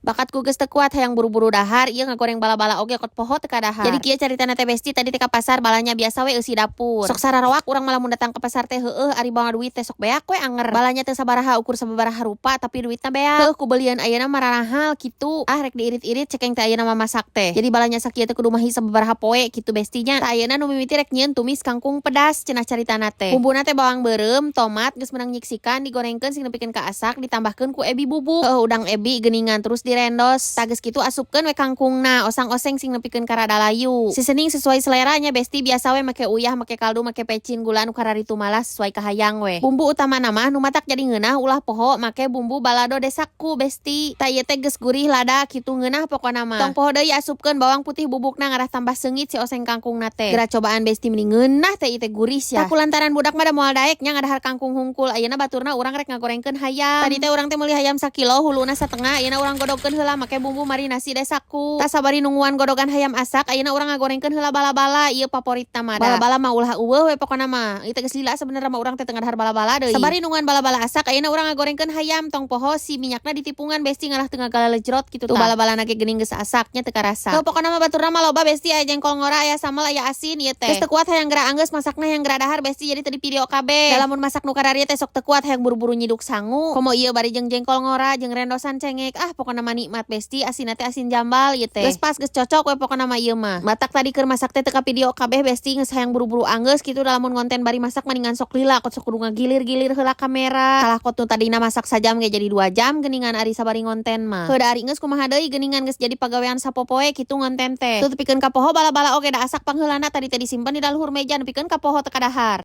Bakatku geus teu kuat hayang buru-buru dahar, ieu ngagoreng bala-bala oge kot poho teu ka dahar. Jadi kieu caritana teh besti tadi teh ka pasar balanya biasa we eusi dapur. Sok sararoak urang malah mun datang ke pasar teh ari bawa duit teh sok beak we anger. Balanya teu sabaraha ukur sabaraha rupa tapi duitna beak. Ku belian ayeuna mararahal kitu. Rek diirit-irit cekeng teh ayeuna mah masak teh. Jadi balanya sakieu teh kudu mahi sabaraha poe kitu bestinya. Tah ayeuna nu mimiti rek nyieun tumis kangkung pedas cenah caritana teh. Bumbuna teh bawang beureum, tomat geus meunang nyiksikan digorengkeun sing nepikeun ka asak ditambahkeun ku ebi bubuk. Udang ebi geuningan terus direndos. Tah geus kitu asupkeun we kangkungna, osang-oseng sing nepikeun ka rada layu. Seasoning sesuai seleranya besti biasa we make uyah, make kaldu, make pecin, gula anu kararitu malah sesuai kahayang we. Bumbu utama nama nu matak jadi ngeunah ulah poho make bumbu balado desakku besti. Tah ieu teh geus gurih lada kitu ngeunah pokona mah. Tong poho deui asupkeun bawang putih bubukna ngarah tambah seungit si oseng kangkungna teh. Geura cobaan besti mending ngeunah teh ieu teh gurih sia. Tah kulantaran budak mah da moal daek nya ngadahar kangkung hungkul. Ayeuna baturna urang rek ngagorengkeun hayam. Tadi teh urang teh meuli hayam 1 kilo huluna 1/2 ayeuna urang godogkeun heula make bumbu marinasi desakku. Tak sabari nungguan godogan hayam asak ayeuna urang ngagorengkeun heula bala-bala ieu favoritna mah. Bala-bala mah ulah eueuh we pokona mah. Ieu teh geus lila sebenarnya mah urang teh teu ngadahar bala-bala deui. Sabari nungguan bala-bala asak ayeuna urang ngagorengkeun hayam tong poho si minyakna ditipungan besti ngalah teu ngagalejrot kitu tah. Tuh bala-balana ge geuning geus asaknya teu karasa. Tuh pokona mah baturna mah loba besti aya jengkol ngora, aya sambal, aya asin ieu teh. Geus teu kuat hayang geura anggeus masakna hayang geura dahar besti jadi teu di video kabeh. Da lamun masak nu kararieu teh sok teu kuat hayang buru-buru nyiduk sangu. Komo ieu bari jeung jengkol ngora jeung rendosan cengek. Pokona mah nikmat besti, asinna teh asin jambal ieu teh. Geus pas geus cocok we pokona mah ieu mah. Matak tadi keur masak teh teu ka video kabeh besti geus hayang buru-buru anggeus kitu da lamun ngonten bari masak mendingan sok lila kot sok kudu ngagilir-gilir heula kamera. Kalah kot nu tadina masak sajam ge jadi 2 jam geuningan ari sabari ngonten mah. Heuh da ari geus kumaha deui geuningan geus jadi pagawean sapopoe kitu ngonten teh. Tuh tepikeun ka poho bala-bala oge da asak pangheulana tadi teh disimpen di daluhur meja nepikeun ka poho teu ka dahar.